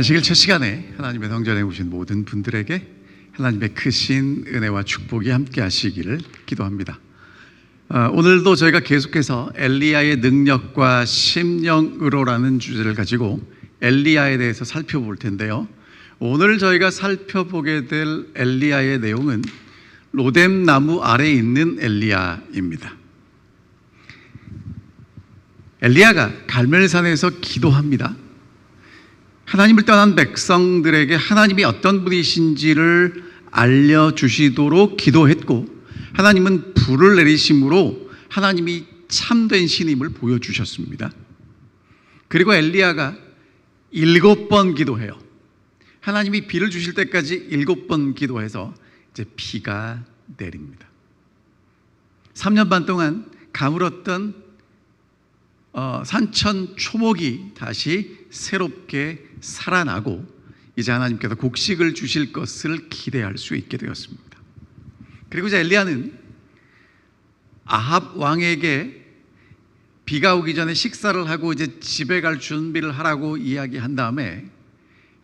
안식일 첫 시간에 하나님의 성전에 오신 모든 분들에게 하나님의 크신 은혜와 축복이 함께 하시기를 기도합니다. 오늘도 저희가 계속해서 엘리야의 능력과 심령으로라는 주제를 가지고 엘리야에 대해서 살펴볼 텐데요, 오늘 저희가 살펴보게 될 엘리야의 내용은 로뎀 나무 아래에 있는 엘리야입니다. 엘리야가 갈멜산에서 기도합니다. 하나님을 떠난 백성들에게 하나님이 어떤 분이신지를 알려주시도록 기도했고, 하나님은 불을 내리심으로 하나님이 참된 신임을 보여주셨습니다. 그리고 엘리야가 7번 기도해요. 하나님이 비를 주실 때까지 7번 기도해서 이제 비가 내립니다. 3년 반 동안 가물었던 산천 초목이 다시 새롭게 살아나고 이제 하나님께서 곡식을 주실 것을 기대할 수 있게 되었습니다. 그리고 이제 엘리야는 아합 왕에게 비가 오기 전에 식사를 하고 이제 집에 갈 준비를 하라고 이야기한 다음에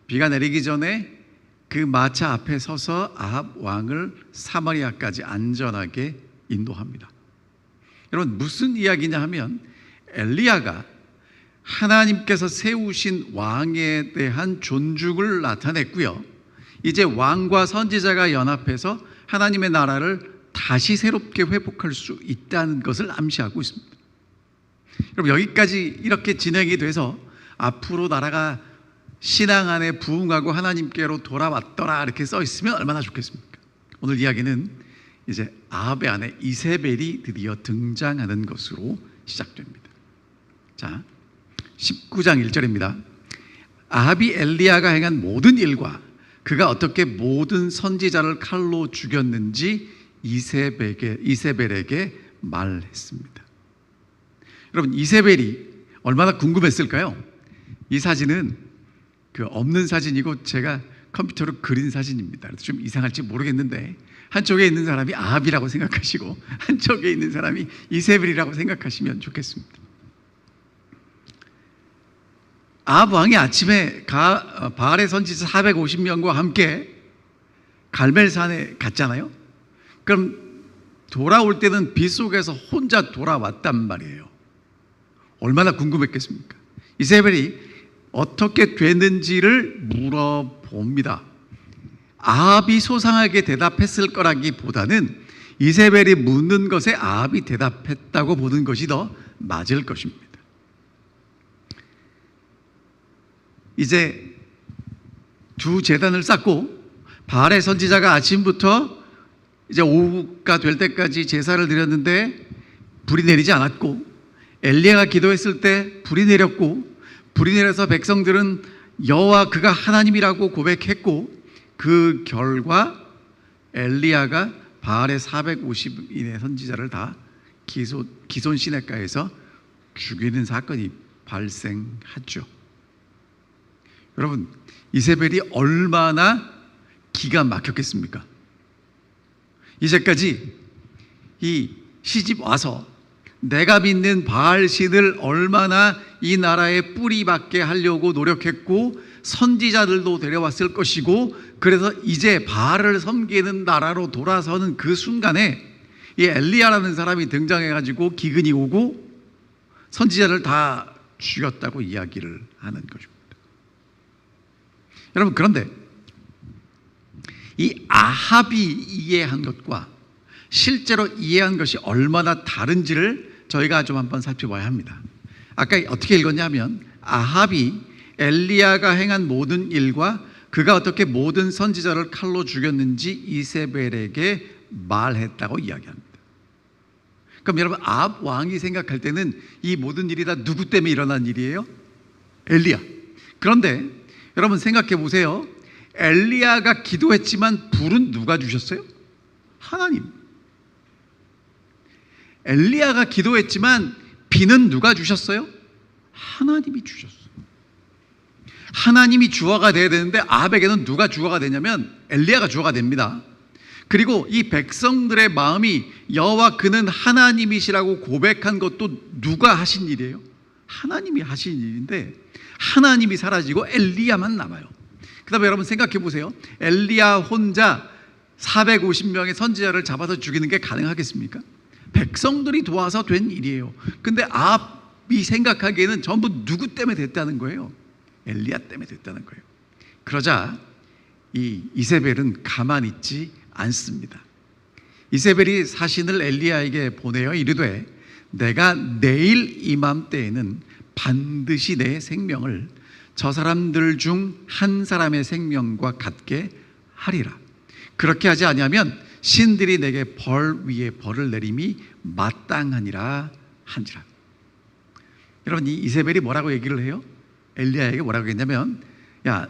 비가 내리기 전에 그 마차 앞에 서서 아합 왕을 사마리아까지 안전하게 인도합니다. 여러분, 무슨 이야기냐 하면 엘리야가 하나님께서 세우신 왕에 대한 존중을 나타냈고요, 이제 왕과 선지자가 연합해서 하나님의 나라를 다시 새롭게 회복할 수 있다는 것을 암시하고 있습니다. 여러분, 여기까지 이렇게 진행이 돼서 앞으로 나라가 신앙 안에 부흥하고 하나님께로 돌아왔더라 이렇게 써 있으면 얼마나 좋겠습니까? 오늘 이야기는 이제 아합의 아내 이세벨이 드디어 등장하는 것으로 시작됩니다. 자, 19장 1절입니다. 아합이 엘리야가 행한 모든 일과 그가 어떻게 모든 선지자를 칼로 죽였는지 이세벨에게 말했습니다. 여러분, 이세벨이 얼마나 궁금했을까요? 이 사진은 없는 사진이고 제가 컴퓨터로 그린 사진입니다. 그래서 좀 이상할지 모르겠는데 한쪽에 있는 사람이 아합이라고 생각하시고 한쪽에 있는 사람이 이세벨이라고 생각하시면 좋겠습니다. 아합 왕이 아침에 바알의 선지자 450명과 함께 갈멜산에 갔잖아요. 그럼 돌아올 때는 빗속에서 혼자 돌아왔단 말이에요. 얼마나 궁금했겠습니까? 이세벨이 어떻게 됐는지를 물어봅니다. 아합이 소상하게 대답했을 거라기보다는 이세벨이 묻는 것에 아합이 대답했다고 보는 것이 더 맞을 것입니다. 이제 두 제단을 쌓고 바알의 선지자가 아침부터 이제 오후가 될 때까지 제사를 드렸는데 불이 내리지 않았고, 엘리야가 기도했을 때 불이 내렸고, 불이 내려서 백성들은 여호와 그가 하나님이라고 고백했고, 그 결과 엘리야가 바알의 450인의 선지자를 다 기손 시내가에서 죽이는 사건이 발생하죠. 여러분, 이세벨이 얼마나 기가 막혔겠습니까? 이제까지 이 시집 와서 내가 믿는 바알 신을 얼마나 이 나라에 뿌리박게 하려고 노력했고 선지자들도 데려왔을 것이고, 그래서 이제 바알을 섬기는 나라로 돌아서는 그 순간에 이 엘리야라는 사람이 등장해가지고 기근이 오고 선지자를 다 죽였다고 이야기를 하는 것입니다. 여러분, 그런데 이 아합이 이해한 것과 실제로 이해한 것이 얼마나 다른지를 저희가 좀 한번 살펴봐야 합니다. 아까 어떻게 읽었냐면 아합이 엘리야가 행한 모든 일과 그가 어떻게 모든 선지자를 칼로 죽였는지 이세벨에게 말했다고 이야기합니다. 그럼 여러분, 아합 왕이 생각할 때는 이 모든 일이 다 누구 때문에 일어난 일이에요? 엘리야. 그런데 여러분 생각해 보세요. 엘리야가 기도했지만 불은 누가 주셨어요? 하나님. 엘리야가 기도했지만 비는 누가 주셨어요? 하나님이 주셨어요. 하나님이 주어가 돼야 되는데 아합에게는 누가 주어가 되냐면 엘리야가 주어가 됩니다. 그리고 이 백성들의 마음이 여호와 그는 하나님이시라고 고백한 것도 누가 하신 일이에요? 하나님이 하신 일인데 하나님이 사라지고 엘리야만 남아요. 그 다음에 여러분 생각해 보세요. 엘리야 혼자 450명의 선지자를 잡아서 죽이는 게 가능하겠습니까? 백성들이 도와서 된 일이에요. 근데 아합이 생각하기에는 전부 누구 때문에 됐다는 거예요? 엘리야 때문에 됐다는 거예요. 그러자 이 이세벨은 가만히 있지 않습니다. 이세벨이 사신을 엘리야에게 보내어 이르되 내가 내일 이맘때에는 반드시 내 생명을 저 사람들 중 한 사람의 생명과 같게 하리라. 그렇게 하지 아니하면 신들이 내게 벌 위에 벌을 내림이 마땅하니라 한지라. 여러분 이 이세벨이 뭐라고 얘기를 해요? 엘리야에게 뭐라고 했냐면, 야,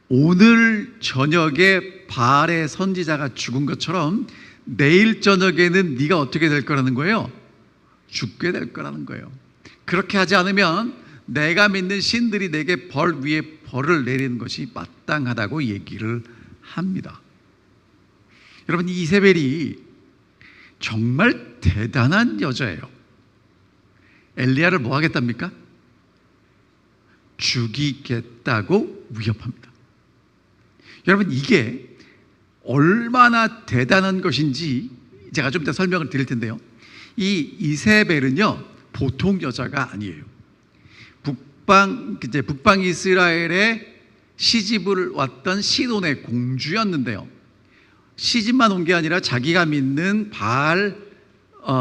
오늘 저녁에 바알의 선지자가 죽은 것처럼 내일 저녁에는 네가 어떻게 될 거라는 거예요? 죽게 될 거라는 거예요. 그렇게 하지 않으면 내가 믿는 신들이 내게 벌 위에 벌을 내리는 것이 마땅하다고 얘기를 합니다. 여러분 이 이세벨이 정말 대단한 여자예요. 엘리야를 뭐 하겠답니까? 죽이겠다고 위협합니다. 여러분 이게 얼마나 대단한 것인지 제가 좀 이따 설명을 드릴 텐데요. 이 이세벨은요 보통 여자가 아니에요. 북방 이스라엘에 시집을 왔던 시돈의 공주였는데요. 시집만 온 게 아니라 자기가 믿는 바알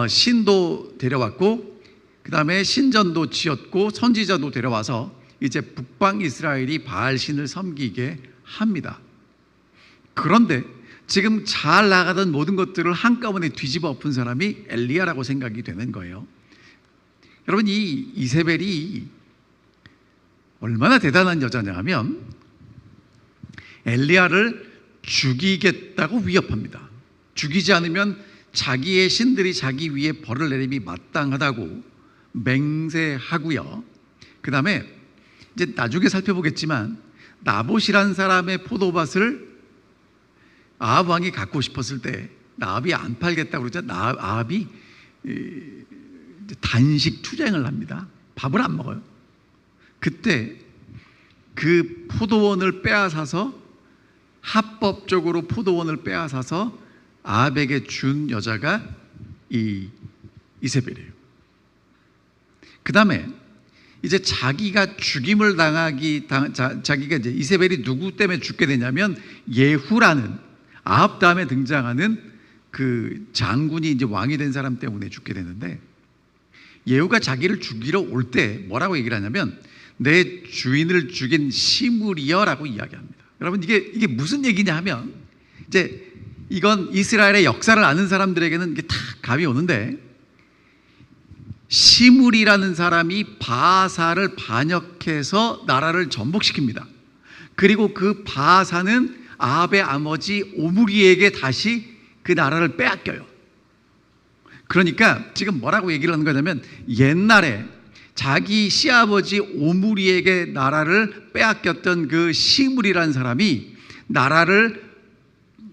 신도 데려왔고, 그 다음에 신전도 지었고 선지자도 데려와서 이제 북방 이스라엘이 바알 신을 섬기게 합니다. 그런데 지금 잘 나가던 모든 것들을 한꺼번에 뒤집어 엎은 사람이 엘리야라고 생각이 되는 거예요. 여러분 이 이세벨이 얼마나 대단한 여자냐 하면 엘리야를 죽이겠다고 위협합니다. 죽이지 않으면 자기의 신들이 자기 위에 벌을 내림이 마땅하다고 맹세하고요. 그 다음에 이제 나중에 살펴보겠지만 나봇이란 사람의 포도밭을 아합 왕이 갖고 싶었을 때 나합이 안 팔겠다고 그러자 아합이 단식 투쟁을 합니다. 밥을 안 먹어요. 그때 그 포도원을 빼앗아서 합법적으로 포도원을 빼앗아서 아합에게 준 여자가 이 이세벨이에요. 그 다음에 이제 자기가 죽임을 자기가 이제 이세벨이 누구 때문에 죽게 되냐면 예후라는 아합 다음에 등장하는 그 장군이 이제 왕이 된 사람 때문에 죽게 되는데, 예후가 자기를 죽이러 올 때 뭐라고 얘기를 하냐면 내 주인을 죽인 시므리여라고 이야기합니다. 여러분 이게 무슨 얘기냐 하면 이제 이건 이스라엘의 역사를 아는 사람들에게는 이게 다 감이 오는데, 시므리라는 사람이 바사를 반역해서 나라를 전복시킵니다. 그리고 그 바사는 아합의 아버지 오므리에게 다시 그 나라를 빼앗겨요. 그러니까 지금 뭐라고 얘기를 하는 거냐면 옛날에 자기 시아버지 오므리에게 나라를 빼앗겼던 그 시므리라는 사람이 나라를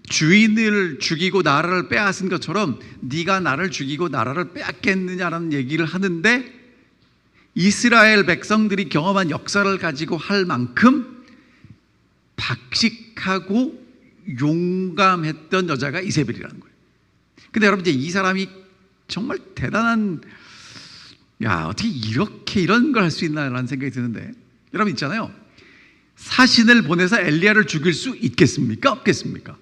주인을 죽이고 나라를 빼앗은 것처럼 네가 나를 죽이고 나라를 빼앗겠느냐라는 얘기를 하는데, 이스라엘 백성들이 경험한 역사를 가지고 할 만큼 박식하고 용감했던 여자가 이세벨이라는 거예요. 근데 여러분 이제 이 사람이 정말 대단한, 야 어떻게 이렇게 이런 걸 할 수 있나라는 생각이 드는데, 여러분 있잖아요. 사신을 보내서 엘리야를 죽일 수 있겠습니까? 없겠습니까?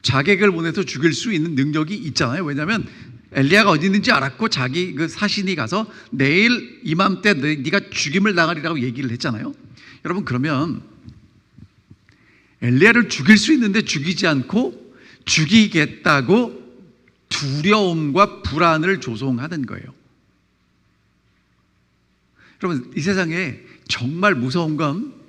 자객을 보내서 죽일 수 있는 능력이 있잖아요. 왜냐하면 엘리야가 어디 있는지 알았고 자기 그 사신이 가서 내일 이맘때 네가 죽임을 당하리라고 얘기를 했잖아요. 여러분 그러면 엘리야를 죽일 수 있는데 죽이지 않고 죽이겠다고 두려움과 불안을 조성하는 거예요. 여러분 이 세상에 정말 무서운 건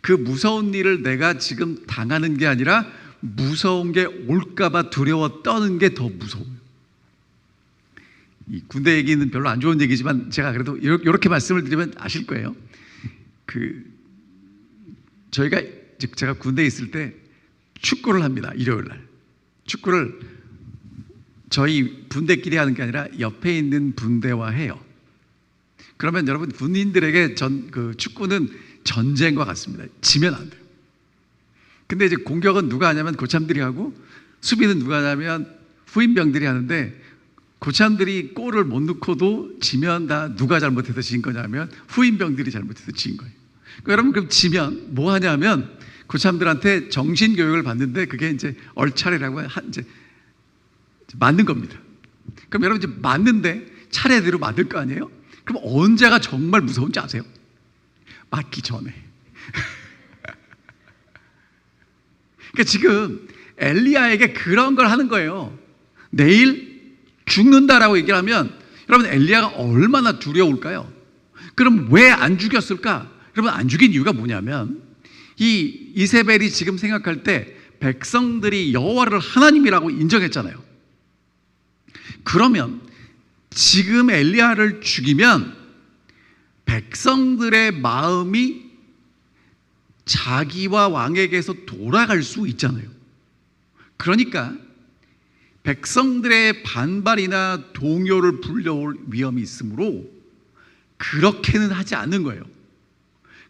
그 무서운 일을 내가 지금 당하는 게 아니라 무서운 게 올까봐 두려워 떠는 게 더 무서워요. 이 군대 얘기는 별로 안 좋은 얘기지만 제가 그래도 이렇게 말씀을 드리면 아실 거예요. 제가 군대에 있을 때 축구를 합니다. 일요일 날 축구를 저희 분대끼리 하는 게 아니라 옆에 있는 분대와 해요. 그러면 여러분 군인들에게 축구는 전쟁과 같습니다. 지면 안 돼요. 근데 이제 공격은 누가 하냐면 고참들이 하고 수비는 누가 하냐면 후임병들이 하는데 고참들이 골을 못 넣고도 지면 다 누가 잘못해서 진 거냐면 후임병들이 잘못해서 진 거예요. 그러니까 여러분 그럼 지면 뭐 하냐면 고참들한테 정신 교육을 받는데 그게 이제 얼차례라고 이제 맞는 겁니다. 그럼 여러분 이제 맞는데 차례대로 맞을 거 아니에요? 그럼 언제가 정말 무서운지 아세요? 맞기 전에. 그러니까 지금 엘리야에게 그런 걸 하는 거예요. 내일 죽는다라고 얘기를 하면 여러분 엘리야가 얼마나 두려울까요? 그럼 왜 안 죽였을까? 여러분 안 죽인 이유가 뭐냐면 이 이세벨이 지금 생각할 때 백성들이 여호와를 하나님이라고 인정했잖아요. 그러면 지금 엘리야를 죽이면 백성들의 마음이 자기와 왕에게서 돌아갈 수 있잖아요. 그러니까 백성들의 반발이나 동요를 불려올 위험이 있으므로 그렇게는 하지 않는 거예요.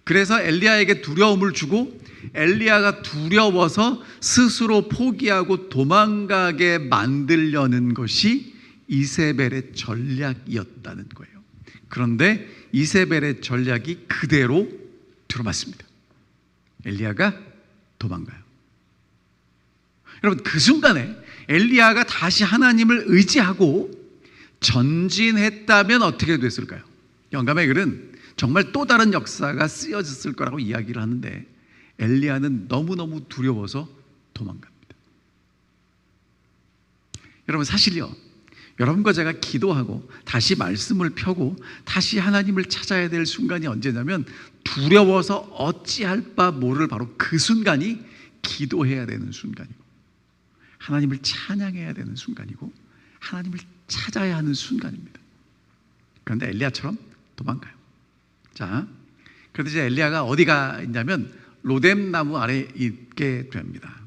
그래서 엘리야에게 두려움을 주고 엘리야가 두려워서 스스로 포기하고 도망가게 만들려는 것이 이세벨의 전략이었다는 거예요. 그런데 이세벨의 전략이 그대로 들어맞습니다. 엘리야가 도망가요. 여러분 그 순간에 엘리야가 다시 하나님을 의지하고 전진했다면 어떻게 됐을까요? 영감의 글은 정말 또 다른 역사가 쓰여졌을 거라고 이야기를 하는데 엘리야는 너무너무 두려워서 도망갑니다. 여러분 사실요, 여러분과 제가 기도하고 다시 말씀을 펴고 다시 하나님을 찾아야 될 순간이 언제냐면 두려워서 어찌할 바 모를 바로 그 순간이 기도해야 되는 순간이고 하나님을 찬양해야 되는 순간이고 하나님을 찾아야 하는 순간입니다. 그런데 엘리야처럼 도망가요. 자, 그런데 이제 엘리야가 어디가 있냐면 로뎀 나무 아래 있게 됩니다.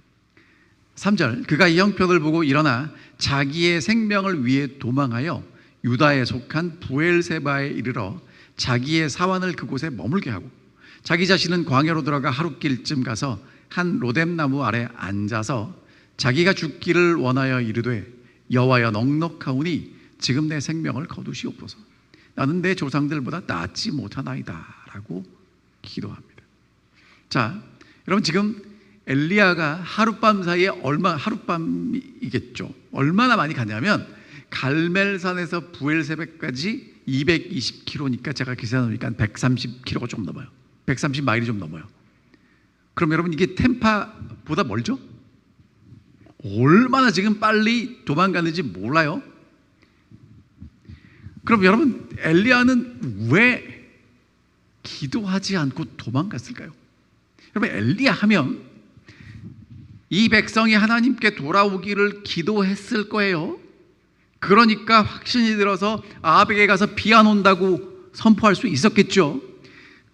3절, 그가 이 형편을 보고 일어나 자기의 생명을 위해 도망하여 유다에 속한 부엘세바에 이르러 자기의 사환을 그곳에 머물게 하고 자기 자신은 광야로 들어가 하룻길쯤 가서 한 로뎀 나무 아래 앉아서 자기가 죽기를 원하여 이르되 여호와여 넉넉하오니 지금 내 생명을 거두시옵소서. 나는 내 조상들보다 낫지 못하나이다 라고 기도합니다. 자, 여러분 지금 엘리야가 하룻밤 사이에 하룻밤이겠죠. 얼마나 많이 가냐면 갈멜산에서 부엘세백까지 220km니까 제가 계산해보니까 130km가 좀 넘어요. 130마일이 좀 넘어요. 그럼 여러분 이게 템파보다 멀죠? 얼마나 지금 빨리 도망가는지 몰라요. 그럼 여러분 엘리야는 왜 기도하지 않고 도망갔을까요? 여러분 엘리야 하면 이 백성이 하나님께 돌아오기를 기도했을 거예요. 그러니까 확신이 들어서 아합에게 가서 비 안 온다고 선포할 수 있었겠죠.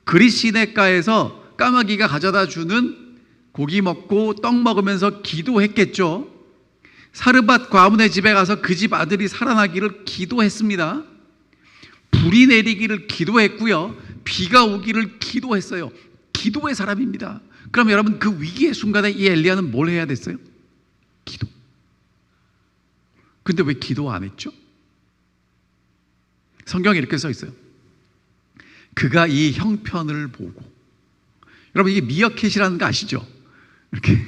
그리시네가에서 까마귀가 가져다 주는 고기 먹고 떡 먹으면서 기도했겠죠. 사르밧 과문의 집에 가서 그 집 아들이 살아나기를 기도했습니다. 불이 내리기를 기도했고요. 비가 오기를 기도했어요. 기도의 사람입니다. 그럼 여러분 그 위기의 순간에 이 엘리야는 뭘 해야 됐어요? 기도. 근데 왜 기도 안 했죠? 성경에 이렇게 써 있어요. 그가 이 형편을 보고. 여러분 이게 미어캣이라는 거 아시죠? 이렇게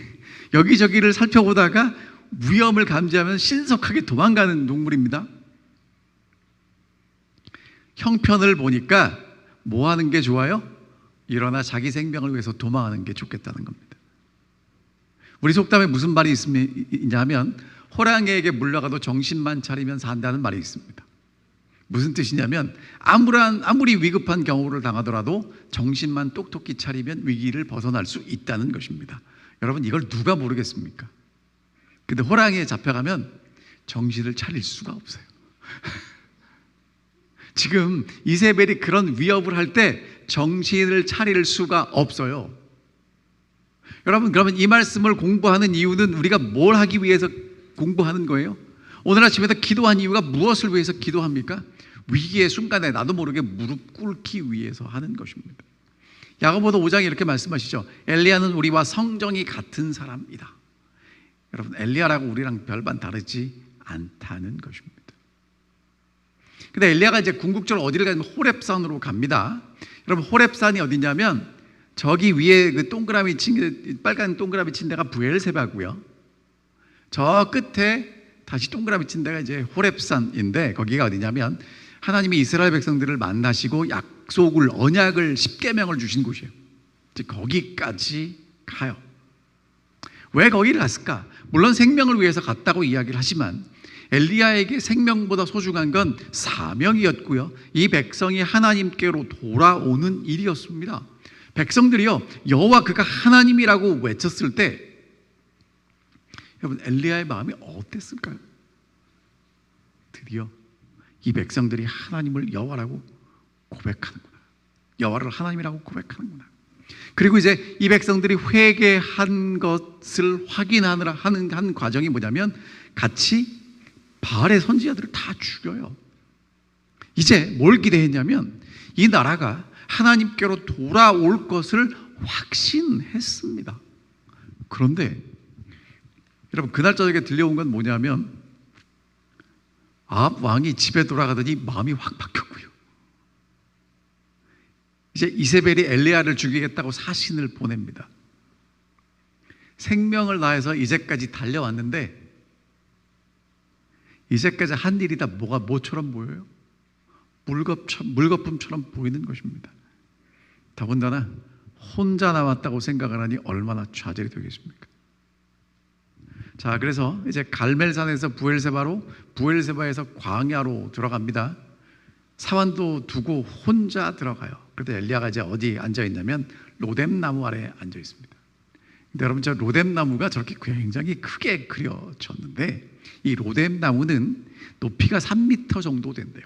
여기저기를 살펴보다가 위험을 감지하면 신속하게 도망가는 동물입니다. 형편을 보니까 뭐 하는 게 좋아요? 일어나 자기 생명을 위해서 도망하는 게 좋겠다는 겁니다. 우리 속담에 무슨 말이 있냐면 호랑이에게 물려가도 정신만 차리면 산다는 말이 있습니다. 무슨 뜻이냐면 아무리 위급한 경우를 당하더라도 정신만 똑똑히 차리면 위기를 벗어날 수 있다는 것입니다. 여러분 이걸 누가 모르겠습니까? 근데 호랑이에 잡혀가면 정신을 차릴 수가 없어요. 지금 이세벨이 그런 위협을 할 때 정신을 차릴 수가 없어요. 여러분 그러면 이 말씀을 공부하는 이유는 우리가 뭘 하기 위해서 공부하는 거예요? 오늘 아침에도 기도한 이유가 무엇을 위해서 기도합니까? 위기의 순간에 나도 모르게 무릎 꿇기 위해서 하는 것입니다. 야고보서 5장에 이렇게 말씀하시죠. 엘리야는 우리와 성정이 같은 사람이다. 여러분, 엘리야라고 우리랑 별반 다르지 않다는 것입니다. 근데 엘리야가 이제 궁극적으로 어디를 가냐면 호렙산으로 갑니다. 여러분, 호렙산이 어디냐면 저기 위에 그 동그라미 친, 빨간 동그라미 친 데가 브엘세바고요. 저 끝에 다시 동그라미 친 데가 이제 호렙산인데, 거기가 어디냐면 하나님이 이스라엘 백성들을 만나시고 약속을, 언약을, 십계명을 주신 곳이에요. 이제 거기까지 가요. 왜 거기를 갔을까? 물론 생명을 위해서 갔다고 이야기를 하지만 엘리야에게 생명보다 소중한 건 사명이었고요, 이 백성이 하나님께로 돌아오는 일이었습니다. 백성들이요, 여호와 그가 하나님이라고 외쳤을 때 여러분, 엘리야의 마음이 어땠을까요? 드디어 이 백성들이 하나님을 여호와라고 고백하는구나, 여호와를 하나님이라고 고백하는구나. 그리고 이제 이 백성들이 회개한 것을 확인하느라 한 과정이 뭐냐면 같이 바알의 선지자들을 다 죽여요. 이제 뭘 기대했냐면 이 나라가 하나님께로 돌아올 것을 확신했습니다. 그런데 여러분, 그날 저녁에 들려온 건 뭐냐면 아합 왕이 집에 돌아가더니 마음이 확 바뀌었고요, 이제 이세벨이 엘리야를 죽이겠다고 사신을 보냅니다. 생명을 다해서 이제까지 달려왔는데 이제까지 한 일이 다 뭐처럼 보여요? 물거품처럼 보이는 것입니다. 더군다나 혼자 나왔다고 생각을 하니 얼마나 좌절이 되겠습니까? 자, 그래서 이제 갈멜산에서 부엘세바에서 광야로 들어갑니다. 사환도 두고 혼자 들어가요. 그런데 엘리야가 이제 어디 앉아 있냐면 로뎀나무 아래에 앉아 있습니다. 근데 여러분, 저 로뎀나무가 저렇게 굉장히 크게 그려졌는데 이 로뎀나무는 높이가 3m 정도 된대요.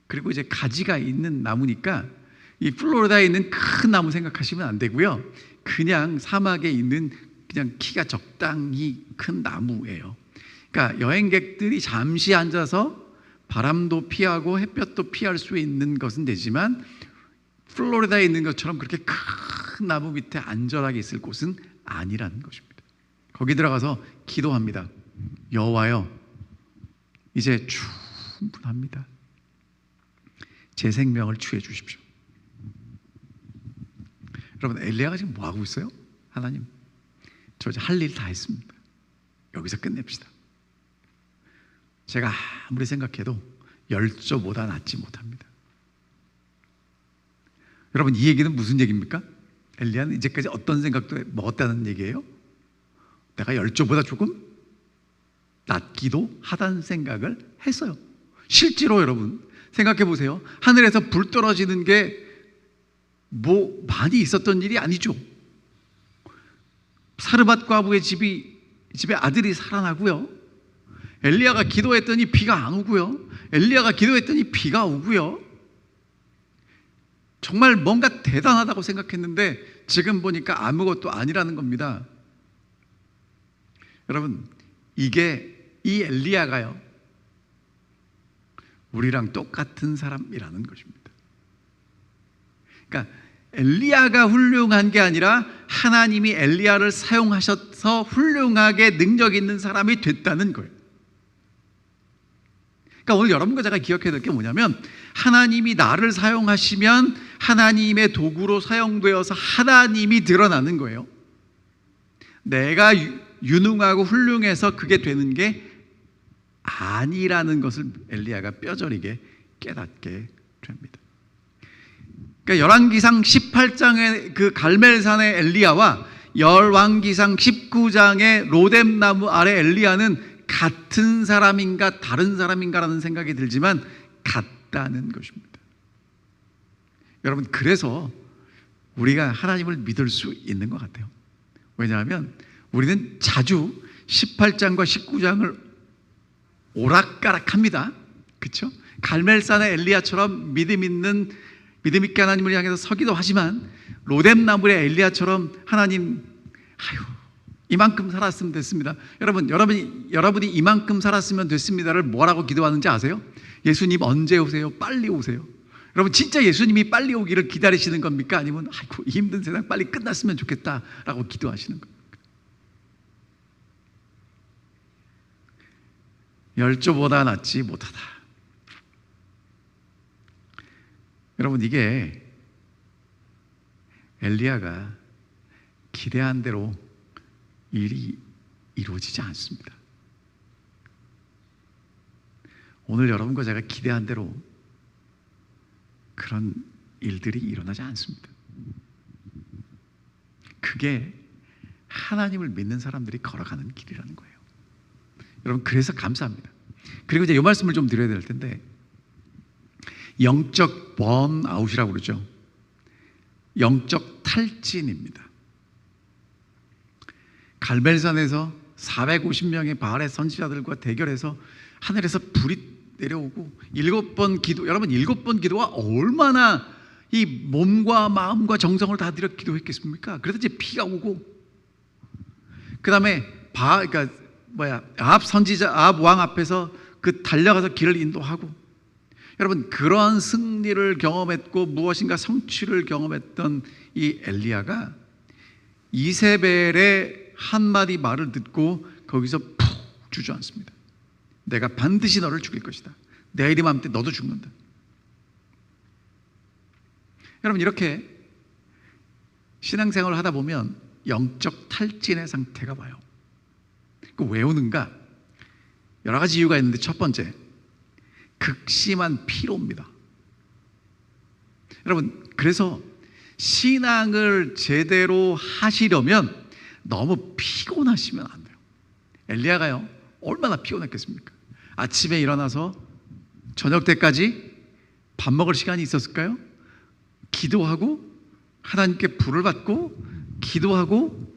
그리고 이제 가지가 있는 나무니까 이 플로리다에 있는 큰 나무 생각하시면 안 되고요, 그냥 사막에 있는 그냥 키가 적당히 큰 나무예요. 그러니까 여행객들이 잠시 앉아서 바람도 피하고 햇볕도 피할 수 있는 것은 되지만 플로리다에 있는 것처럼 그렇게 큰 나무 밑에 안전하게 있을 곳은 아니라는 것입니다. 거기 들어가서 기도합니다. 여호와여, 이제 충분합니다. 제 생명을 취해 주십시오. 여러분, 엘리야가 지금 뭐 하고 있어요? 하나님, 저 이제 할 일 다 했습니다. 여기서 끝냅시다. 제가 아무리 생각해도 열조보다 낫지 못합니다. 여러분, 이 얘기는 무슨 얘기입니까? 엘리야는 이제까지 어떤 생각도 먹었다는 얘기예요? 내가 열조보다 조금 낫기도 하다는 생각을 했어요. 실제로 여러분 생각해 보세요. 하늘에서 불 떨어지는 게 뭐 많이 있었던 일이 아니죠. 사르밧 과부의 집에 아들이 살아나고요, 엘리야가 기도했더니 비가 안 오고요, 엘리야가 기도했더니 비가 오고요. 정말 뭔가 대단하다고 생각했는데 지금 보니까 아무것도 아니라는 겁니다. 여러분, 이 엘리야가요, 우리랑 똑같은 사람이라는 것입니다. 그러니까 엘리야가 훌륭한 게 아니라 하나님이 엘리야를 사용하셔서 훌륭하게 능력 있는 사람이 됐다는 거예요. 그러니까 오늘 여러분과 제가 기억해야 될 게 뭐냐면 하나님이 나를 사용하시면 하나님의 도구로 사용되어서 하나님이 드러나는 거예요. 내가 유능하고 훌륭해서 그게 되는 게 아니라는 것을 엘리야가 뼈저리게 깨닫게 됩니다. 그러니까 열왕기상 18장의 그 갈멜산의 엘리야와 열왕기상 19장의 로뎀나무 아래 엘리야는 같은 사람인가 다른 사람인가라는 생각이 들지만 같다는 것입니다. 여러분, 그래서 우리가 하나님을 믿을 수 있는 것 같아요. 왜냐하면 우리는 자주 18장과 19장을 오락가락합니다. 그렇죠? 갈멜산의 엘리야처럼 믿음 있게 하나님을 향해서 서기도 하지만 로뎀나무의 엘리야처럼 하나님, 이만큼 살았으면 됐습니다. 여러분이 이만큼 살았으면 됐습니다를 뭐라고 기도하는지 아세요? 예수님 언제 오세요? 빨리 오세요. 여러분 진짜 예수님이 빨리 오기를 기다리시는 겁니까? 아니면 아이고 이 힘든 세상 빨리 끝났으면 좋겠다라고 기도하시는 겁니까? 열조보다 낫지 못하다. 여러분 이게 엘리야가 기대한 대로 일이 이루어지지 않습니다. 오늘 여러분과 제가 기대한 대로 그런 일들이 일어나지 않습니다. 그게 하나님을 믿는 사람들이 걸어가는 길이라는 거예요. 여러분 그래서 감사합니다. 그리고 이제 이 말씀을 좀 드려야 될 텐데, 영적 번아웃이라고 그러죠. 영적 탈진입니다. 갈멜산에서 450명의 바알의 선지자들과 대결해서 하늘에서 불이 내려오고 7번 기도, 여러분 7번 기도가 얼마나 이 몸과 마음과 정성을 다 들여 기도했겠습니까? 그래서 이제 피가 오고, 그 다음에 아합 왕 앞에서 그 달려가서 길을 인도하고, 여러분 그러한 승리를 경험했고 무엇인가 성취를 경험했던 이 엘리야가 이세벨의 한마디 말을 듣고 거기서 푹 주저앉습니다. 내가 반드시 너를 죽일 것이다. 내일 이맘때 너도 죽는다. 여러분 이렇게 신앙생활을 하다 보면 영적 탈진의 상태가 와요. 왜 오는가? 여러 가지 이유가 있는데, 첫 번째, 극심한 피로입니다. 여러분 그래서 신앙을 제대로 하시려면 너무 피곤하시면 안 돼요. 엘리야가요 얼마나 피곤했겠습니까? 아침에 일어나서 저녁 때까지 밥 먹을 시간이 있었을까요? 기도하고 하나님께 불을 받고 기도하고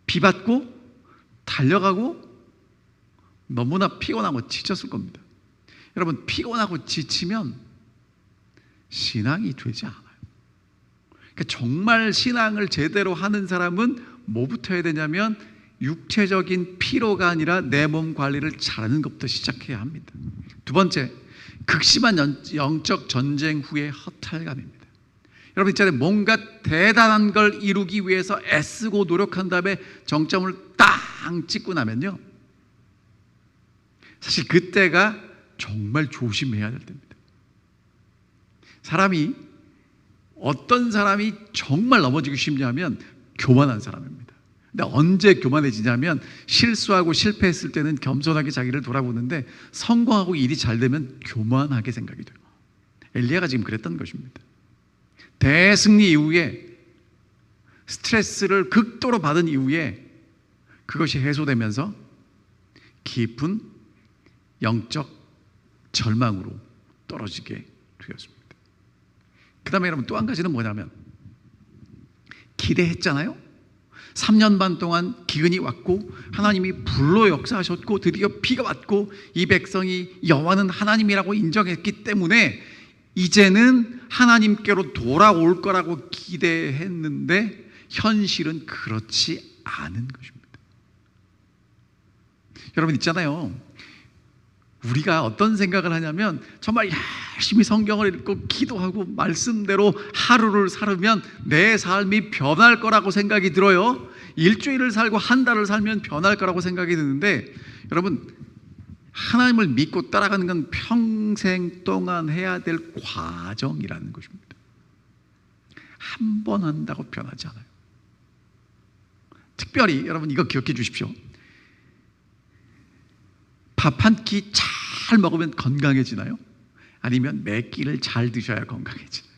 비받고 달려가고 너무나 피곤하고 지쳤을 겁니다. 여러분 피곤하고 지치면 신앙이 되지 않아요. 그러니까 정말 신앙을 제대로 하는 사람은 뭐부터 해야 되냐면 육체적인 피로가 아니라 내 몸 관리를 잘하는 것부터 시작해야 합니다. 두 번째, 극심한 영적 전쟁 후의 허탈감입니다. 여러분 있잖아요, 뭔가 대단한 걸 이루기 위해서 애쓰고 노력한 다음에 정점을 딱 찍고 나면요, 사실 그때가 정말 조심해야 될 때입니다. 어떤 사람이 정말 넘어지기 쉽냐면 교만한 사람입니다. 근데 언제 교만해지냐면 실수하고 실패했을 때는 겸손하게 자기를 돌아보는데 성공하고 일이 잘 되면 교만하게 생각이 돼요. 엘리야가 지금 그랬던 것입니다. 대승리 이후에 스트레스를 극도로 받은 이후에 그것이 해소되면서 깊은 영적 절망으로 떨어지게 되었습니다. 그 다음에 여러분 또 한 가지는 뭐냐면, 기대했잖아요. 3년 반 동안 기근이 왔고 하나님이 불로 역사하셨고 드디어 비가 왔고 이 백성이 여호와는 하나님이라고 인정했기 때문에 이제는 하나님께로 돌아올 거라고 기대했는데 현실은 그렇지 않은 것입니다. 여러분 있잖아요, 우리가 어떤 생각을 하냐면 정말 열심히 성경을 읽고 기도하고 말씀대로 하루를 살으면 내 삶이 변할 거라고 생각이 들어요. 일주일을 살고 한 달을 살면 변할 거라고 생각이 드는데, 여러분 하나님을 믿고 따라가는 건 평생 동안 해야 될 과정이라는 것입니다. 한 번 한다고 변하지 않아요. 특별히 여러분 이거 기억해 주십시오. 밥 한 끼 잘 먹으면 건강해지나요? 아니면 몇 끼를 잘 드셔야 건강해지나요?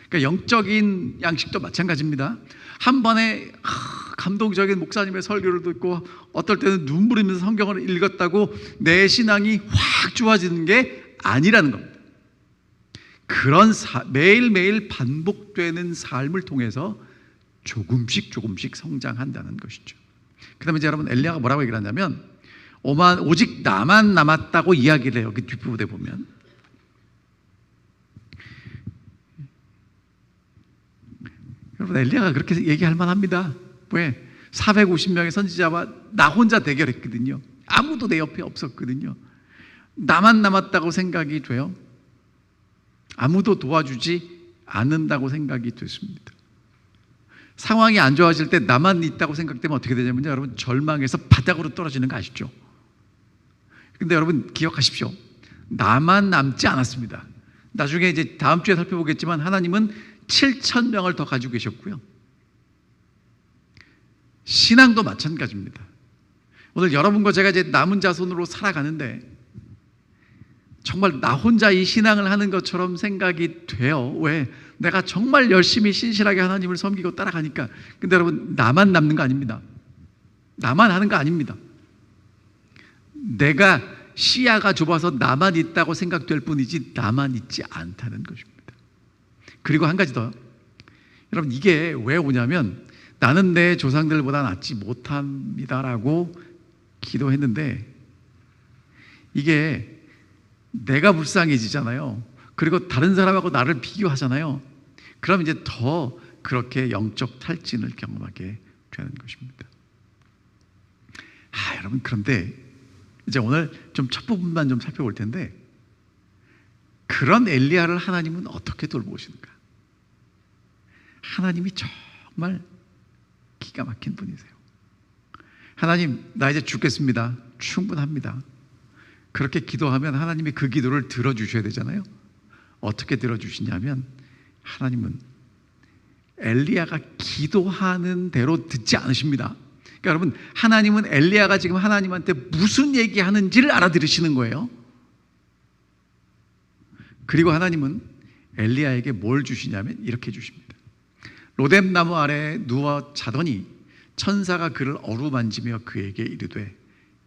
그러니까 영적인 양식도 마찬가지입니다. 한 번에 감동적인 목사님의 설교를 듣고 어떨 때는 눈물 흘리면서 성경을 읽었다고 내 신앙이 확 좋아지는 게 아니라는 겁니다. 그런 매일매일 반복되는 삶을 통해서 조금씩 성장한다는 것이죠. 그 다음에 이제 여러분 엘리야가 뭐라고 얘기를 하냐면, 오직 나만 남았다고 이야기를 해요. 그 뒷부분에 보면 여러분 엘리야가 그렇게 얘기할 만합니다. 왜? 450명의 선지자와 나 혼자 대결했거든요. 아무도 내 옆에 없었거든요. 나만 남았다고 생각이 돼요. 아무도 도와주지 않는다고 생각이 됐습니다. 상황이 안 좋아질 때 나만 있다고 생각되면 어떻게 되냐면요, 여러분, 절망해서 바닥으로 떨어지는 거 아시죠? 근데 여러분 기억하십시오. 나만 남지 않았습니다. 나중에 이제 다음 주에 살펴보겠지만 하나님은 7,000명을 더 가지고 계셨고요. 신앙도 마찬가지입니다. 오늘 여러분과 제가 이제 남은 자손으로 살아가는데 정말 나 혼자 이 신앙을 하는 것처럼 생각이 돼요. 왜? 내가 정말 열심히 신실하게 하나님을 섬기고 따라가니까. 근데 여러분, 나만 남는 거 아닙니다. 나만 하는 거 아닙니다. 내가 시야가 좁아서 나만 있다고 생각될 뿐이지 나만 있지 않다는 것입니다. 그리고 한 가지 더, 여러분, 이게 왜 오냐면 나는 내 조상들보다 낫지 못합니다라고 기도했는데 이게 내가 불쌍해지잖아요. 그리고 다른 사람하고 나를 비교하잖아요. 그럼 이제 더 그렇게 영적 탈진을 경험하게 되는 것입니다. 여러분, 그런데 이제 오늘 좀 첫 부분만 좀 살펴볼 텐데, 그런 엘리야를 하나님은 어떻게 돌보시는가? 하나님이 정말 기가 막힌 분이세요. 하나님, 나 이제 죽겠습니다. 충분합니다. 그렇게 기도하면 하나님이 그 기도를 들어주셔야 되잖아요. 어떻게 들어주시냐면 하나님은 엘리야가 기도하는 대로 듣지 않으십니다. 그러니까 여러분, 하나님은 엘리야가 지금 하나님한테 무슨 얘기하는지를 알아들으시는 거예요. 그리고 하나님은 엘리야에게 뭘 주시냐면 이렇게 주십니다. 로뎀 나무 아래에 누워 자더니 천사가 그를 어루만지며 그에게 이르되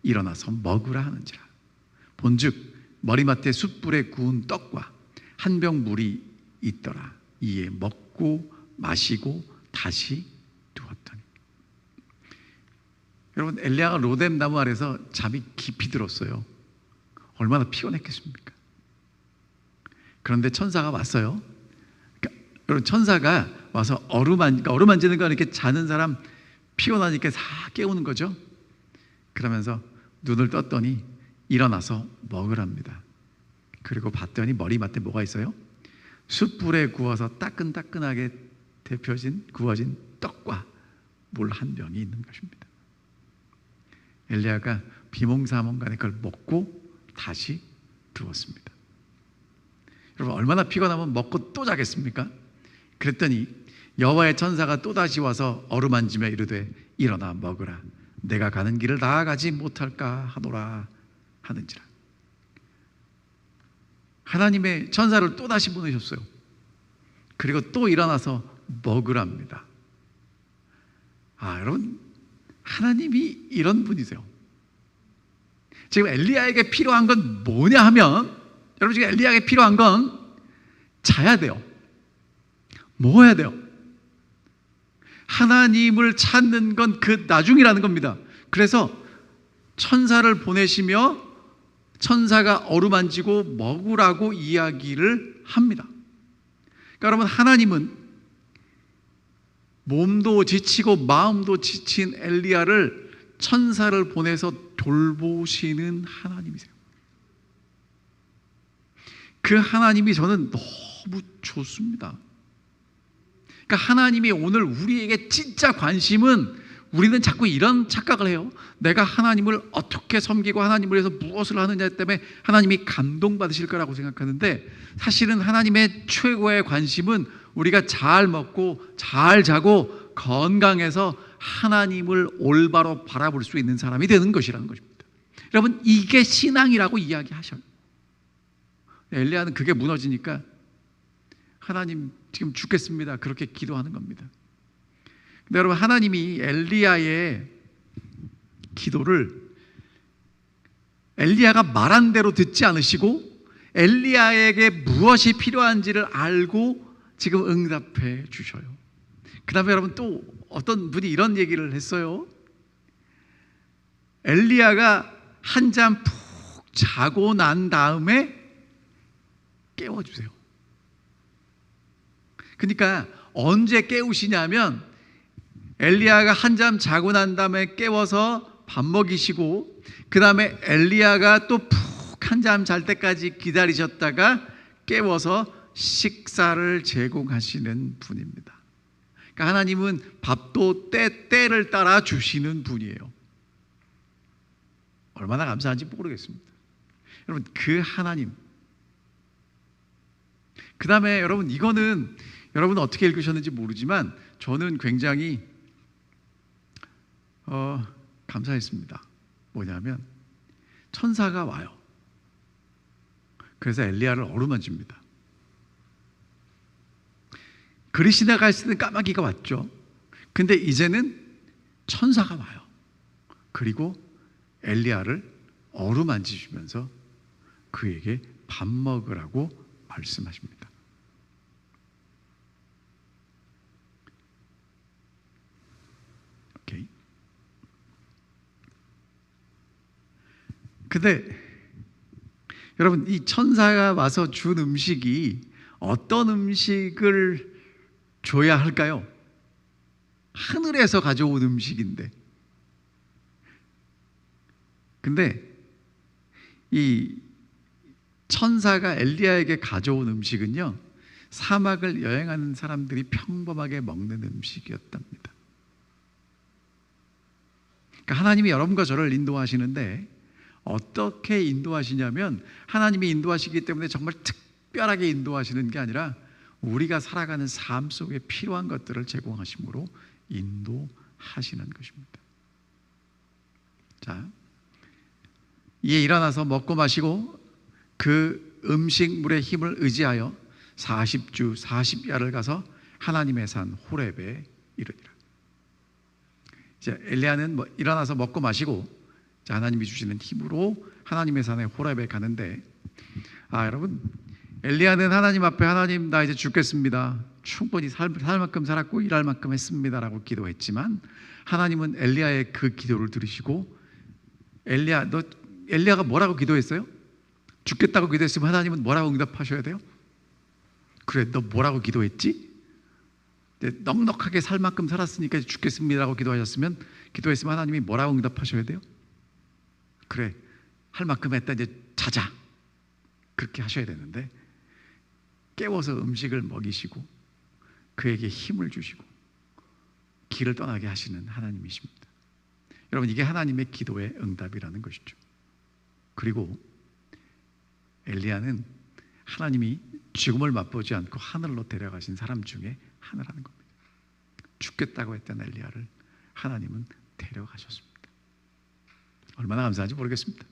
일어나서 먹으라 하는지라. 본즉 머리맡에 숯불에 구운 떡과 한 병 물이 있더라. 이에 먹고 마시고 다시 두었더니. 여러분, 엘리야가 로뎀 나무 아래서 잠이 깊이 들었어요. 얼마나 피곤했겠습니까? 그런데 천사가 왔어요. 그러니까 여러분, 천사가 와서 어루만지는 거, 이렇게 자는 사람 피곤하니까 싹 깨우는 거죠. 그러면서 눈을 떴더니 일어나서 먹으랍니다. 그리고 봤더니 머리맡에 뭐가 있어요? 숯불에 구워서 따끈따끈하게 구워진 떡과 물 한 병이 있는 것입니다. 엘리야가 비몽사몽간에 그걸 먹고 다시 두었습니다. 여러분, 얼마나 피곤하면 먹고 또 자겠습니까? 그랬더니 여호와의 천사가 또다시 와서 어루만지며 이르되 일어나 먹으라. 내가 가는 길을 나아가지 못할까 하노라 하는지라. 하나님의 천사를 또다시 보내셨어요. 그리고 또 일어나서 먹으랍니다. 여러분, 하나님이 이런 분이세요. 지금 엘리야에게 필요한 건 뭐냐 하면, 여러분, 지금 엘리야에게 필요한 건 자야 돼요. 먹어야 돼요. 하나님을 찾는 건 그 나중이라는 겁니다. 그래서 천사를 보내시며 천사가 어루만지고 먹으라고 이야기를 합니다. 그러니까 여러분, 하나님은 몸도 지치고 마음도 지친 엘리야를 천사를 보내서 돌보시는 하나님이세요. 그 하나님이 저는 너무 좋습니다. 그러니까 하나님이 오늘 우리에게 진짜 관심은, 우리는 자꾸 이런 착각을 해요. 내가 하나님을 어떻게 섬기고 하나님을 위해서 무엇을 하느냐 때문에 하나님이 감동받으실 거라고 생각하는데, 사실은 하나님의 최고의 관심은 우리가 잘 먹고 잘 자고 건강해서 하나님을 올바로 바라볼 수 있는 사람이 되는 것이라는 것입니다. 여러분, 이게 신앙이라고 이야기하셔요. 엘리야는 그게 무너지니까 하나님 지금 죽겠습니다, 그렇게 기도하는 겁니다. 근데 여러분, 하나님이 엘리야의 기도를 엘리야가 말한 대로 듣지 않으시고 엘리야에게 무엇이 필요한지를 알고 지금 응답해 주셔요. 그 다음에 여러분, 또 어떤 분이 이런 얘기를 했어요. 엘리야가 한잠 푹 자고 난 다음에 깨워주세요. 그러니까 언제 깨우시냐면 엘리야가 한잠 자고 난 다음에 깨워서 밥 먹이시고, 그 다음에 엘리야가 또 푹 한잠 잘 때까지 기다리셨다가 깨워서 식사를 제공하시는 분입니다. 그러니까 하나님은 밥도 때를 따라 주시는 분이에요. 얼마나 감사한지 모르겠습니다. 여러분, 그 하나님, 그 다음에 여러분, 이거는 여러분 어떻게 읽으셨는지 모르지만 저는 굉장히 감사했습니다. 뭐냐면 천사가 와요. 그래서 엘리야를 어루만집니다. 그리 지나갈 때는 까마귀가 왔죠. 근데 이제는 천사가 와요. 그리고 엘리야를 어루만지시면서 그에게 밥 먹으라고 말씀하십니다. 오케이. 근데 여러분, 이 천사가 와서 준 음식이 어떤 음식을 줘야 할까요? 하늘에서 가져온 음식인데. 근데 이 천사가 엘리야에게 가져온 음식은요, 사막을 여행하는 사람들이 평범하게 먹는 음식이었답니다. 그러니까 하나님이 여러분과 저를 인도하시는데 어떻게 인도하시냐면, 하나님이 인도하시기 때문에 정말 특별하게 인도하시는 게 아니라 우리가 살아가는 삶 속에 필요한 것들을 제공하심으로 인도하시는 것입니다. 자, 이에 일어나서 먹고 마시고 그 음식물의 힘을 의지하여 40주 40야를 가서 하나님의 산 호렙에 이르니라. 이제 엘리야는 일어나서 먹고 마시고 하나님이 주시는 힘으로 하나님의 산에 호렙에 가는데, 여러분, 엘리야는 하나님 앞에, 하나님, 나 이제 죽겠습니다, 충분히 살 만큼 살았고 일할 만큼 했습니다라고 기도했지만, 하나님은 엘리야의 그 기도를 들으시고, 엘리야가 뭐라고 기도했어요? 죽겠다고 기도했으면 하나님은 뭐라고 응답하셔야 돼요? 그래, 너 뭐라고 기도했지? 넉넉하게 살 만큼 살았으니까 죽겠습니다라고 기도했으면 하나님이 뭐라고 응답하셔야 돼요? 그래, 할 만큼 했다, 이제 자자, 그렇게 하셔야 되는데, 깨워서 음식을 먹이시고 그에게 힘을 주시고 길을 떠나게 하시는 하나님이십니다. 여러분, 이게 하나님의 기도의 응답이라는 것이죠. 그리고 엘리야는 하나님이 죽음을 맛보지 않고 하늘로 데려가신 사람 중에 하나라는 겁니다. 죽겠다고 했던 엘리야를 하나님은 데려가셨습니다. 얼마나 감사한지 모르겠습니다.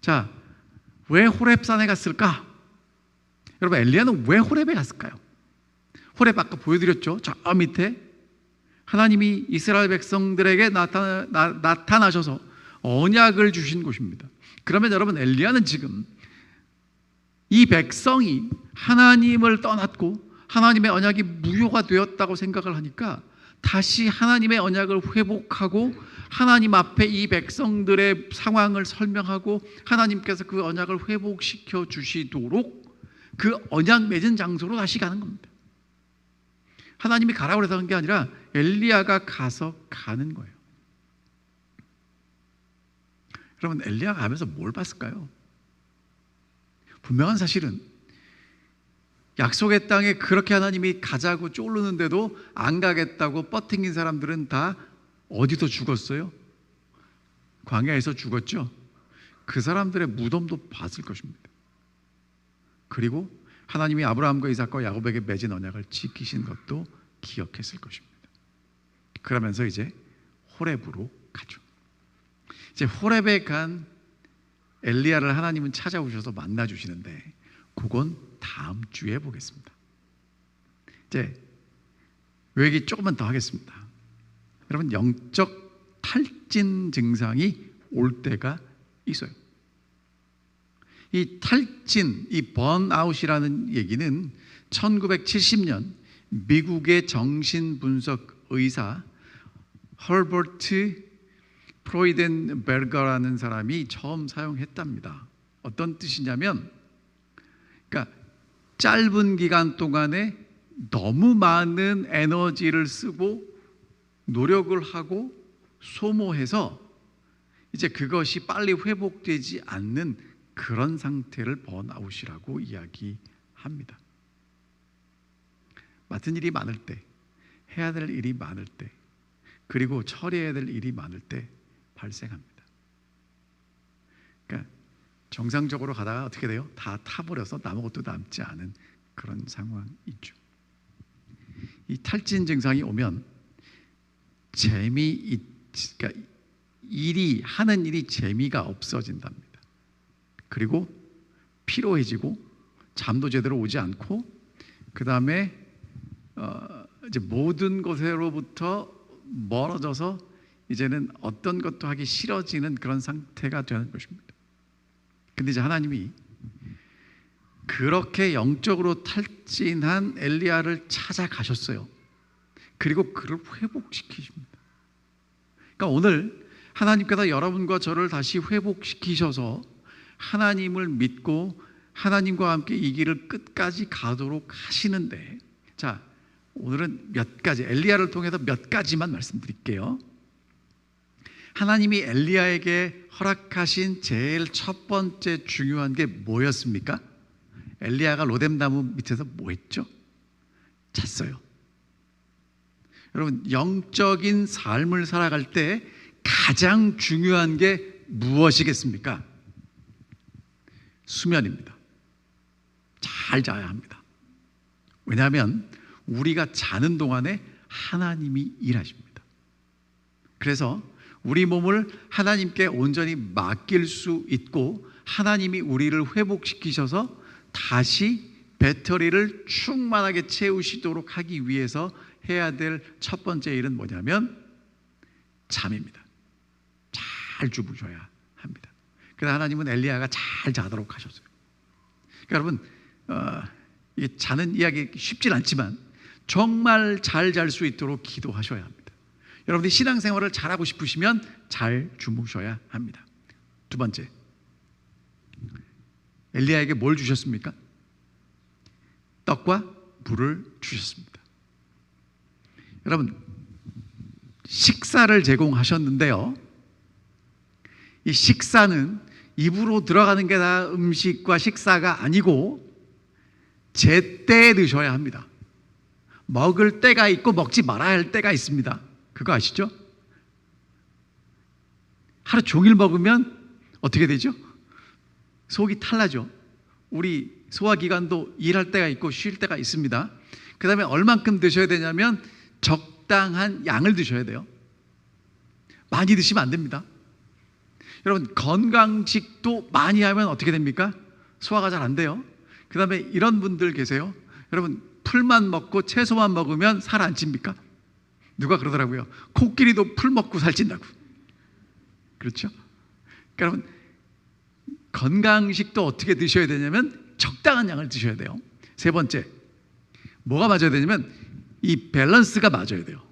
자, 왜 호렙산에 갔을까? 여러분, 엘리야는 왜 호렙에 갔을까요? 호렙 아까 보여드렸죠. 저 밑에 하나님이 이스라엘 백성들에게 나타나셔서 언약을 주신 곳입니다. 그러면 여러분, 엘리야는 지금 이 백성이 하나님을 떠났고 하나님의 언약이 무효가 되었다고 생각을 하니까 다시 하나님의 언약을 회복하고 하나님 앞에 이 백성들의 상황을 설명하고 하나님께서 그 언약을 회복시켜 주시도록 그 언약 맺은 장소로 다시 가는 겁니다. 하나님이 가라고 해서 한 게 아니라 엘리야가 가서 가는 거예요. 여러분, 엘리야가 가면서 뭘 봤을까요? 분명한 사실은 약속의 땅에 그렇게 하나님이 가자고 쫄르는데도 안 가겠다고 뻗팅긴 사람들은 다 어디서 죽었어요? 광야에서 죽었죠. 그 사람들의 무덤도 봤을 것입니다. 그리고 하나님이 아브라함과 이삭과 야곱에게 맺은 언약을 지키신 것도 기억했을 것입니다. 그러면서 이제 호렙으로 가죠. 이제 호렙에 간 엘리야를 하나님은 찾아오셔서 만나 주시는데, 그건 다음 주에 보겠습니다. 이제 요 얘기 조금만 더 하겠습니다. 여러분, 영적 탈진 증상이 올 때가 있어요. 이 탈진, 이 번아웃이라는 얘기는 1970년 미국의 정신분석 의사 허버트 프로이덴베르거라는 사람이 처음 사용했답니다. 어떤 뜻이냐면, 그러니까 짧은 기간 동안에 너무 많은 에너지를 쓰고 노력을 하고 소모해서 이제 그것이 빨리 회복되지 않는 그런 상태를 번아웃이라고 이야기합니다. 맡은 일이 많을 때, 해야 될 일이 많을 때, 그리고 처리해야 될 일이 많을 때 발생합니다. 그러니까 정상적으로 가다가 어떻게 돼요? 다 타버려서 아무것도 남지 않은 그런 상황이죠. 이 탈진 증상이 오면 그러니까 하는 일이 재미가 없어진답니다. 그리고 피로해지고 잠도 제대로 오지 않고 그 다음에 이제 모든 것으로부터 멀어져서 이제는 어떤 것도 하기 싫어지는 그런 상태가 되는 것입니다. 근데 이제 하나님이 그렇게 영적으로 탈진한 엘리야를 찾아가셨어요. 그리고 그를 회복시키십니다. 그러니까 오늘 하나님께서 여러분과 저를 다시 회복시키셔서 하나님을 믿고 하나님과 함께 이 길을 끝까지 가도록 하시는데, 자, 오늘은 몇 가지, 엘리야를 통해서 몇 가지만 말씀드릴게요. 하나님이 엘리야에게 허락하신 제일 첫 번째 중요한 게 뭐였습니까? 엘리야가 로뎀나무 밑에서 뭐 했죠? 잤어요. 여러분, 영적인 삶을 살아갈 때 가장 중요한 게 무엇이겠습니까? 수면입니다. 잘 자야 합니다. 왜냐하면 우리가 자는 동안에 하나님이 일하십니다. 그래서 우리 몸을 하나님께 온전히 맡길 수 있고 하나님이 우리를 회복시키셔서 다시 배터리를 충만하게 채우시도록 하기 위해서 해야 될 첫 번째 일은 뭐냐면 잠입니다. 잘 주무셔야 합니다. 그래서 하나님은 엘리야가 잘 자도록 하셨어요. 그러니까 여러분, 이게 자는 이야기 쉽진 않지만 정말 잘 잘 수 있도록 기도하셔야 합니다. 여러분들이 신앙생활을 잘하고 싶으시면 잘 주무셔야 합니다. 두 번째, 엘리야에게 뭘 주셨습니까? 떡과 물을 주셨습니다. 여러분, 식사를 제공하셨는데요, 이 식사는 입으로 들어가는 게 다 음식과 식사가 아니고 제때에 드셔야 합니다. 먹을 때가 있고 먹지 말아야 할 때가 있습니다. 그거 아시죠? 하루 종일 먹으면 어떻게 되죠? 속이 탈나죠. 우리 소화기관도 일할 때가 있고 쉴 때가 있습니다. 그 다음에 얼만큼 드셔야 되냐면 적당한 양을 드셔야 돼요. 많이 드시면 안 됩니다. 여러분, 건강식도 많이 하면 어떻게 됩니까? 소화가 잘 안 돼요. 그 다음에 이런 분들 계세요. 여러분, 풀만 먹고 채소만 먹으면 살 안 찝니까? 누가 그러더라고요. 코끼리도 풀 먹고 살찐다고. 그렇죠? 그러니까 여러분, 건강식도 어떻게 드셔야 되냐면 적당한 양을 드셔야 돼요. 세 번째, 뭐가 맞아야 되냐면 이 밸런스가 맞아야 돼요.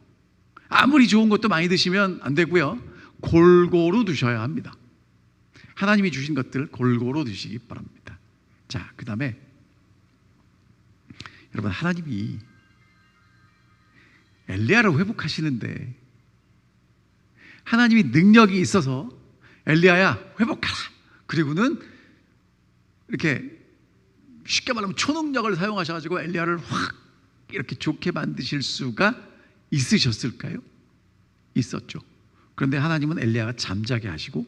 아무리 좋은 것도 많이 드시면 안 되고요, 골고루 드셔야 합니다. 하나님이 주신 것들을 골고루 드시기 바랍니다. 자, 그 다음에 여러분, 하나님이 엘리야를 회복하시는데 하나님이 능력이 있어서 엘리야야 회복하라, 그리고는 이렇게 쉽게 말하면 초능력을 사용하셔가지고 엘리야를 확 이렇게 좋게 만드실 수가 있으셨을까요? 있었죠. 그런데 하나님은 엘리야가 잠자게 하시고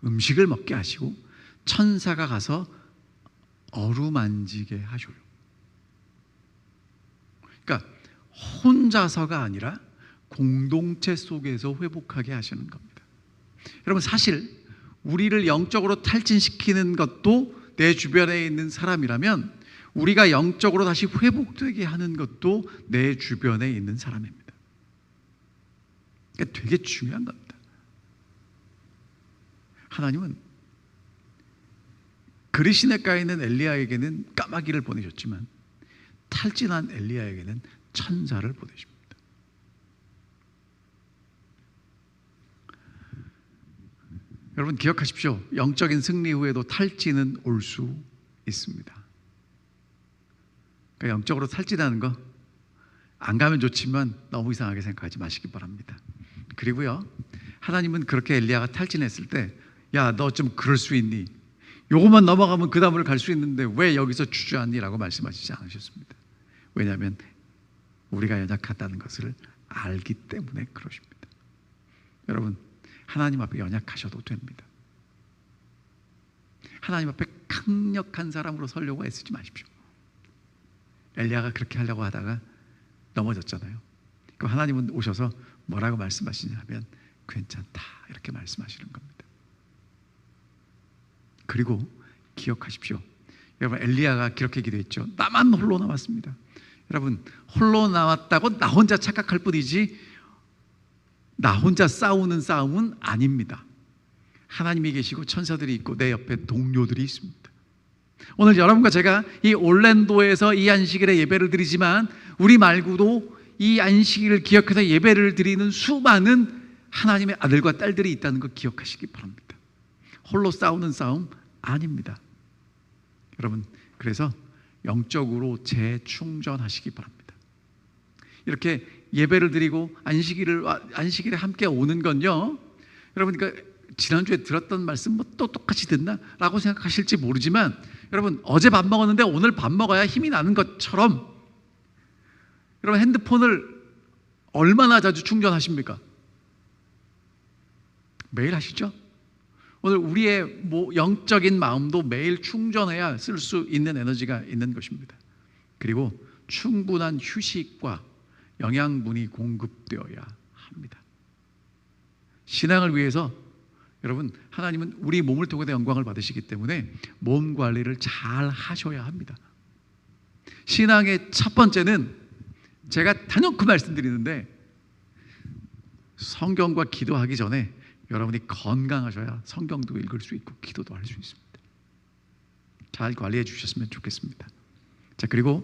음식을 먹게 하시고 천사가 가서 어루만지게 하셔요. 그러니까 혼자서가 아니라 공동체 속에서 회복하게 하시는 겁니다. 여러분, 사실 우리를 영적으로 탈진시키는 것도 내 주변에 있는 사람이라면 우리가 영적으로 다시 회복되게 하는 것도 내 주변에 있는 사람입니다. 그러니까 되게 중요한 겁니다. 하나님은 그리시네가에 있는 엘리야에게는 까마귀를 보내셨지만 탈진한 엘리야에게는 천사를 보내십니다. 여러분, 기억하십시오. 영적인 승리 후에도 탈진은 올 수 있습니다. 그러니까 영적으로 탈진하는 거 안 가면 좋지만 너무 이상하게 생각하지 마시기 바랍니다. 그리고요, 하나님은 그렇게 엘리야가 탈진했을 때, 야, 너 좀 그럴 수 있니? 요것만 넘어가면 그 다음을 갈 수 있는데 왜 여기서 주저앉니? 라고 말씀하시지 않으셨습니다. 왜냐하면 우리가 연약하다는 것을 알기 때문에 그러십니다. 여러분, 하나님 앞에 연약하셔도 됩니다. 하나님 앞에 강력한 사람으로 서려고 애쓰지 마십시오. 엘리야가 그렇게 하려고 하다가 넘어졌잖아요. 그럼 하나님은 오셔서 뭐라고 말씀하시냐면 괜찮다, 이렇게 말씀하시는 겁니다. 그리고 기억하십시오. 여러분, 엘리야가 그렇게 기도했죠. 나만 홀로 남았습니다. 여러분, 홀로 남았다고 나 혼자 착각할 뿐이지 나 혼자 싸우는 싸움은 아닙니다. 하나님이 계시고 천사들이 있고 내 옆에 동료들이 있습니다. 오늘 여러분과 제가 이 올랜도에서 이 안식일에 예배를 드리지만 우리 말고도 이 안식일을 기억해서 예배를 드리는 수많은 하나님의 아들과 딸들이 있다는 거 기억하시기 바랍니다. 홀로 싸우는 싸움 아닙니다. 여러분, 그래서 영적으로 재충전하시기 바랍니다. 이렇게 예배를 드리고 안식일에 함께 오는 건요, 여러분, 그러니까 지난주에 들었던 말씀 뭐 또 똑같이 듣나? 라고 생각하실지 모르지만, 여러분, 어제 밥 먹었는데 오늘 밥 먹어야 힘이 나는 것처럼 여러분, 핸드폰을 얼마나 자주 충전하십니까? 매일 하시죠? 오늘 우리의 영적인 마음도 매일 충전해야 쓸 수 있는 에너지가 있는 것입니다. 그리고 충분한 휴식과 영양분이 공급되어야 합니다. 신앙을 위해서 여러분, 하나님은 우리 몸을 통해 영광을 받으시기 때문에 몸 관리를 잘 하셔야 합니다. 신앙의 첫 번째는 제가 단연코 말씀드리는데, 성경과 기도하기 전에 여러분이 건강하셔야 성경도 읽을 수 있고 기도도 할 수 있습니다. 잘 관리해 주셨으면 좋겠습니다. 자, 그리고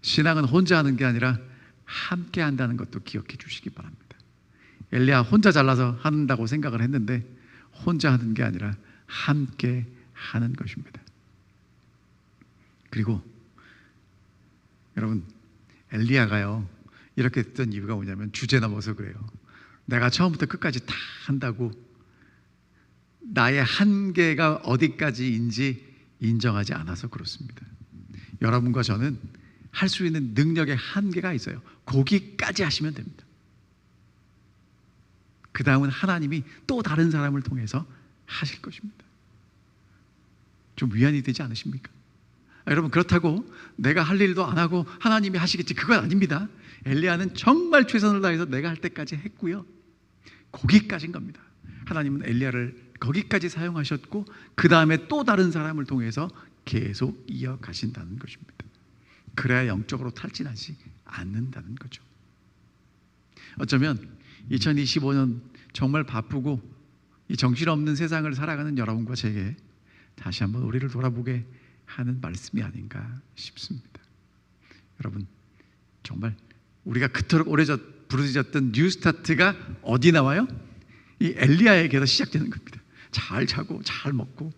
신앙은 혼자 하는 게 아니라 함께 한다는 것도 기억해 주시기 바랍니다. 엘리야 혼자 잘나서 한다고 생각을 했는데 혼자 하는 게 아니라 함께 하는 것입니다. 그리고 여러분, 엘리야가요 이렇게 했던 이유가 뭐냐면 주제 넘어서 그래요. 내가 처음부터 끝까지 다 한다고 나의 한계가 어디까지인지 인정하지 않아서 그렇습니다. 여러분과 저는 할 수 있는 능력의 한계가 있어요. 거기까지 하시면 됩니다. 그 다음은 하나님이 또 다른 사람을 통해서 하실 것입니다. 좀 위안이 되지 않으십니까? 여러분, 그렇다고 내가 할 일도 안 하고 하나님이 하시겠지, 그건 아닙니다. 엘리야는 정말 최선을 다해서 내가 할 때까지 했고요, 거기까지인 겁니다. 하나님은 엘리야를 거기까지 사용하셨고 그 다음에 또 다른 사람을 통해서 계속 이어가신다는 것입니다. 그래야 영적으로 탈진하지 않는다는 거죠. 어쩌면 2025년 정말 바쁘고 이 정신없는 세상을 살아가는 여러분과 제게 다시 한번 우리를 돌아보게 하는 말씀이 아닌가 싶습니다. 여러분, 정말 우리가 그토록 오래 부르짖었던 뉴스타트가 어디 나와요? 이 엘리야에게서 시작되는 겁니다. 잘 자고 잘 먹고,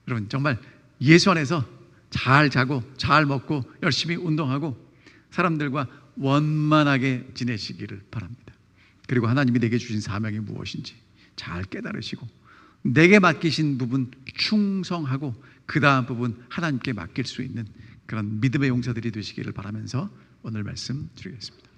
여러분 정말 예수 안에서 잘 자고 잘 먹고 열심히 운동하고 사람들과 원만하게 지내시기를 바랍니다. 그리고 하나님이 내게 주신 사명이 무엇인지 잘 깨달으시고 내게 맡기신 부분 충성하고 그 다음 부분 하나님께 맡길 수 있는 그런 믿음의 용사들이 되시기를 바라면서 오늘 말씀 드리겠습니다.